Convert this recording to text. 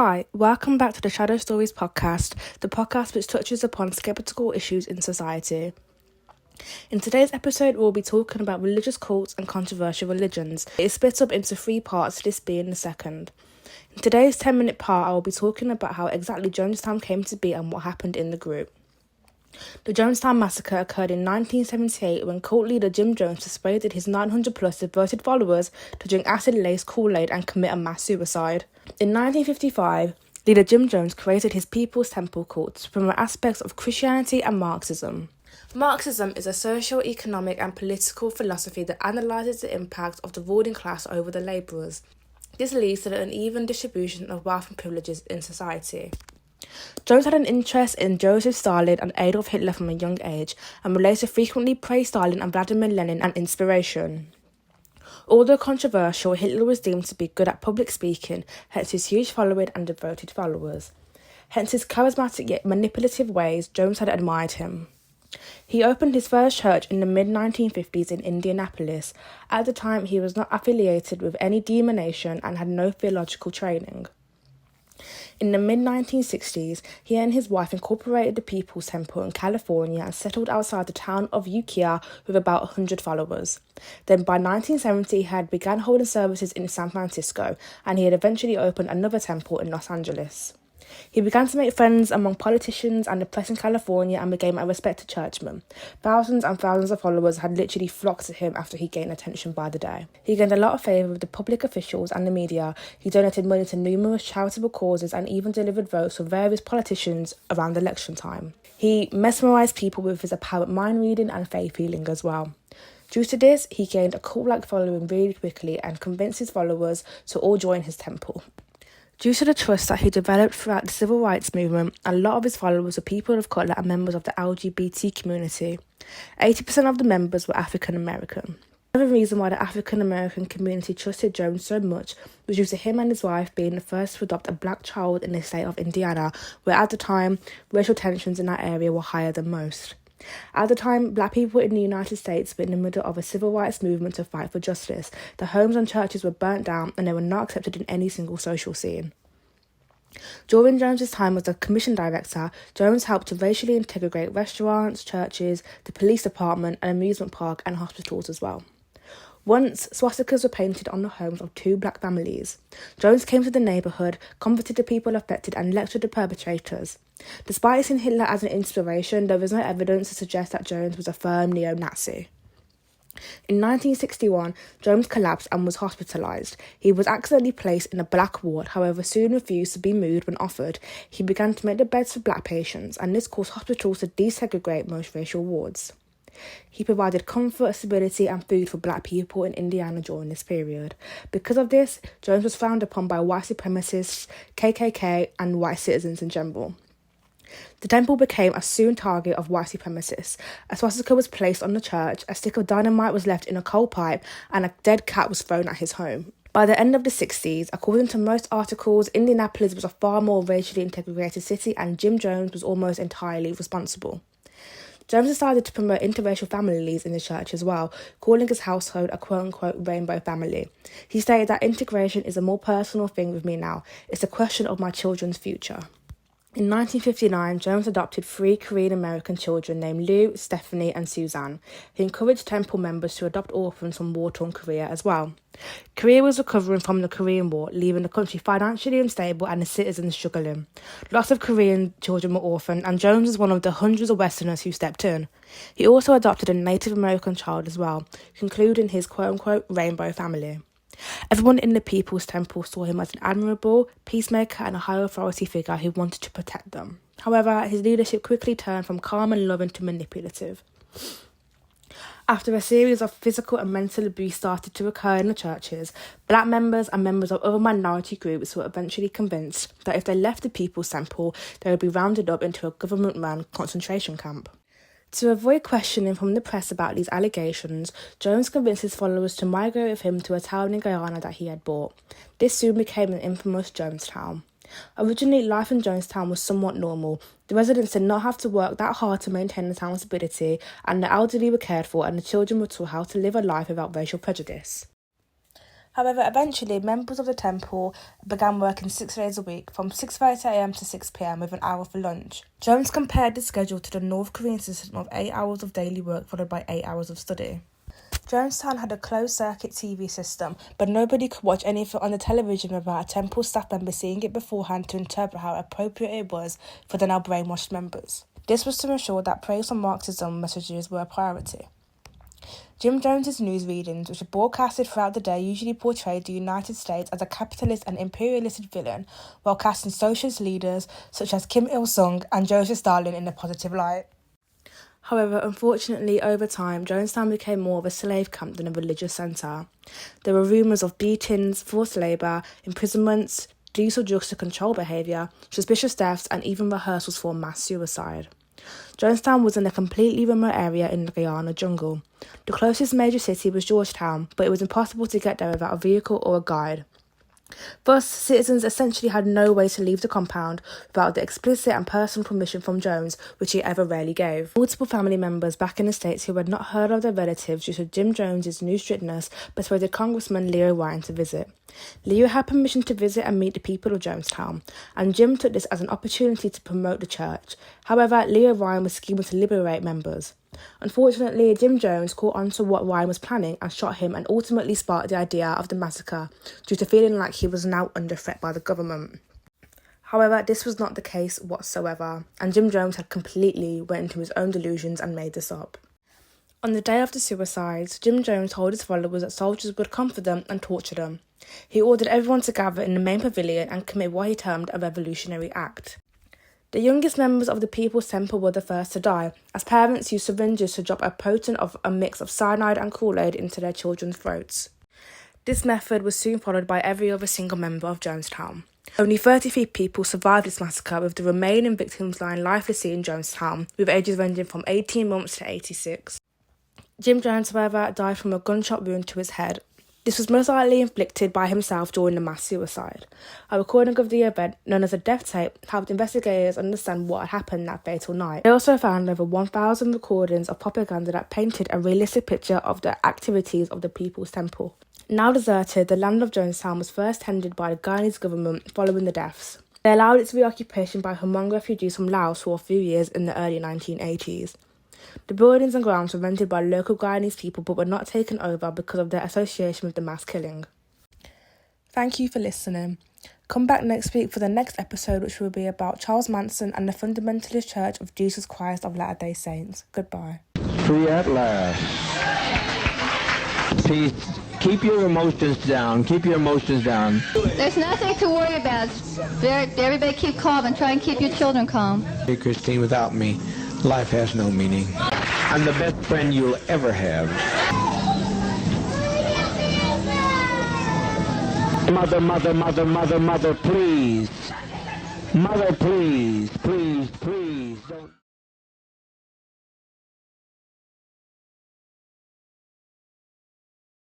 Hi, welcome back to the Shadow Stories podcast, the podcast which touches upon skeptical issues in society. In today's episode, we'll be talking about religious cults and controversial religions. It is split up into 3 parts, this being the second. In today's 10-minute part, I will be talking about how exactly Jonestown came to be and what happened in the group. The Jonestown Massacre occurred in 1978 when cult leader Jim Jones persuaded his 900-plus devoted followers to drink acid-laced Kool-Aid and commit a mass suicide. In 1955, leader Jim Jones created his People's Temple cult to promote aspects of Christianity and Marxism. Marxism is a social, economic and political philosophy that analyses the impact of the ruling class over the labourers. This leads to the uneven distribution of wealth and privileges in society. Jones had an interest in Joseph Stalin and Adolf Hitler from a young age, and would later frequently praise Stalin and Vladimir Lenin an inspiration. Although controversial, Hitler was deemed to be good at public speaking, hence his huge following and devoted followers. Hence his charismatic yet manipulative ways, Jones had admired him. He opened his first church in the mid-1950s in Indianapolis. At the time, he was not affiliated with any denomination and had no theological training. In the mid-1960s, he and his wife incorporated the People's Temple in California and settled outside the town of Ukiah with about 100 followers. Then by 1970, he had begun holding services in San Francisco, and he had eventually opened another temple in Los Angeles. He began to make friends among politicians and the press in California and became a respected churchman. Thousands and thousands of followers had literally flocked to him after he gained attention by the day. He gained a lot of favour with the public officials and the media. He donated money to numerous charitable causes and even delivered votes for various politicians around election time. He mesmerised people with his apparent mind reading and faith healing as well. Due to this, he gained a cult-like following really quickly and convinced his followers to all join his temple. Due to the trust that he developed throughout the civil rights movement, a lot of his followers were people of colour and members of the LGBT community. 80% of the members were African American. Another reason why the African American community trusted Jones so much was due to him and his wife being the first to adopt a black child in the state of Indiana, where at the time, racial tensions in that area were higher than most. At the time, black people in the United States were in the middle of a civil rights movement to fight for justice. The homes and churches were burnt down and they were not accepted in any single social scene. During Jones's time as the commission director, Jones helped to racially integrate restaurants, churches, the police department, an amusement park and hospitals as well. Once, swastikas were painted on the homes of 2 black families. Jones came to the neighbourhood, comforted the people affected and lectured the perpetrators. Despite seeing Hitler as an inspiration, there was no evidence to suggest that Jones was a firm neo-Nazi. In 1961, Jones collapsed and was hospitalised. He was accidentally placed in a black ward, however soon refused to be moved when offered. He began to make the beds for black patients, and this caused hospitals to desegregate most racial wards. He provided comfort, stability and food for black people in Indiana during this period. Because of this, Jones was frowned upon by white supremacists, KKK and white citizens in general. The temple became a soon target of white supremacists. A swastika was placed on the church, a stick of dynamite was left in a coal pipe, and a dead cat was thrown at his home. By the end of the 60s, according to most articles, Indianapolis was a far more racially integrated city and Jim Jones was almost entirely responsible. Jones decided to promote interracial families in the church as well, calling his household a quote-unquote rainbow family. He stated that integration is a more personal thing with me now. It's a question of my children's future. In 1959, Jones adopted 3 Korean-American children named Lou, Stephanie and Suzanne. He encouraged temple members to adopt orphans from war-torn Korea as well. Korea was recovering from the Korean War, leaving the country financially unstable and the citizens struggling. Lots of Korean children were orphaned, and Jones was one of the hundreds of Westerners who stepped in. He also adopted a Native American child as well, concluding his quote-unquote rainbow family. Everyone in the People's Temple saw him as an admirable peacemaker and a high authority figure who wanted to protect them. However, his leadership quickly turned from calm and loving to manipulative. After a series of physical and mental abuse started to occur in the churches, black members and members of other minority groups were eventually convinced that if they left the People's Temple, they would be rounded up into a government-run concentration camp. To avoid questioning from the press about these allegations, Jones convinced his followers to migrate with him to a town in Guyana that he had bought. This soon became an infamous Jonestown. Originally, life in Jonestown was somewhat normal. The residents did not have to work that hard to maintain the town's stability, and the elderly were cared for and the children were taught how to live a life without racial prejudice. However, eventually, members of the temple began working 6 days a week, from 6:30am to 6pm with an hour for lunch. Jones compared this schedule to the North Korean system of 8 hours of daily work followed by 8 hours of study. Jonestown had a closed-circuit TV system, but nobody could watch anything on the television without a temple staff member seeing it beforehand to interpret how appropriate it was for the now brainwashed members. This was to ensure that praise and Marxism messages were a priority. Jim Jones's news readings, which were broadcasted throughout the day, usually portrayed the United States as a capitalist and imperialistic villain, while casting socialist leaders such as Kim Il-sung and Joseph Stalin in a positive light. However, unfortunately, over time, Jonestown became more of a slave camp than a religious centre. There were rumours of beatings, forced labour, imprisonments, the use of drugs to control behaviour, suspicious deaths, and even rehearsals for mass suicide. Jonestown was in a completely remote area in the Guyana jungle. The closest major city was Georgetown, but it was impossible to get there without a vehicle or a guide. Thus, citizens essentially had no way to leave the compound without the explicit and personal permission from Jones, which he ever rarely gave. Multiple family members back in the States who had not heard of their relatives due to Jim Jones's new strictness persuaded Congressman Leo Ryan to visit. Leo had permission to visit and meet the people of Jonestown, and Jim took this as an opportunity to promote the church. However, Leo Ryan was scheming to liberate members. Unfortunately, Jim Jones caught on to what Ryan was planning and shot him, and ultimately sparked the idea of the massacre due to feeling like he was now under threat by the government. However, this was not the case whatsoever, and Jim Jones had completely went into his own delusions and made this up. On the day of the suicides, Jim Jones told his followers that soldiers would come for them and torture them. He ordered everyone to gather in the main pavilion and commit what he termed a revolutionary act. The youngest members of the People's Temple were the first to die, as parents used syringes to drop a mix of cyanide and Kool-Aid into their children's throats. This method was soon followed by every other single member of Jonestown. Only 33 people survived this massacre, with the remaining victims lying lifelessly in Jonestown, with ages ranging from 18 months to 86. Jim Jones, however, died from a gunshot wound to his head. This was most likely inflicted by himself during the mass suicide. A recording of the event, known as a death tape, helped investigators understand what had happened that fatal night. They also found over 1,000 recordings of propaganda that painted a realistic picture of the activities of the People's Temple. Now deserted, the land of Jonestown was first tended by the Guyanese government following the deaths. They allowed its reoccupation by Hmong refugees from Laos for a few years in the early 1980s. The buildings and grounds were rented by local Guyanese people but were not taken over because of their association with the mass killing. Thank you for listening. Come back next week for the next episode, which will be about Charles Manson and the Fundamentalist Church of Jesus Christ of Latter-day Saints. Goodbye. Free at last. Peace. Keep your emotions down. Keep your emotions down. There's nothing to worry about. Everybody keep calm and try and keep your children calm. Hey, Christine, without me, life has no meaning. I'm the best friend you'll ever have. Mother, mother, mother, mother, mother, please. Mother, please, please, please.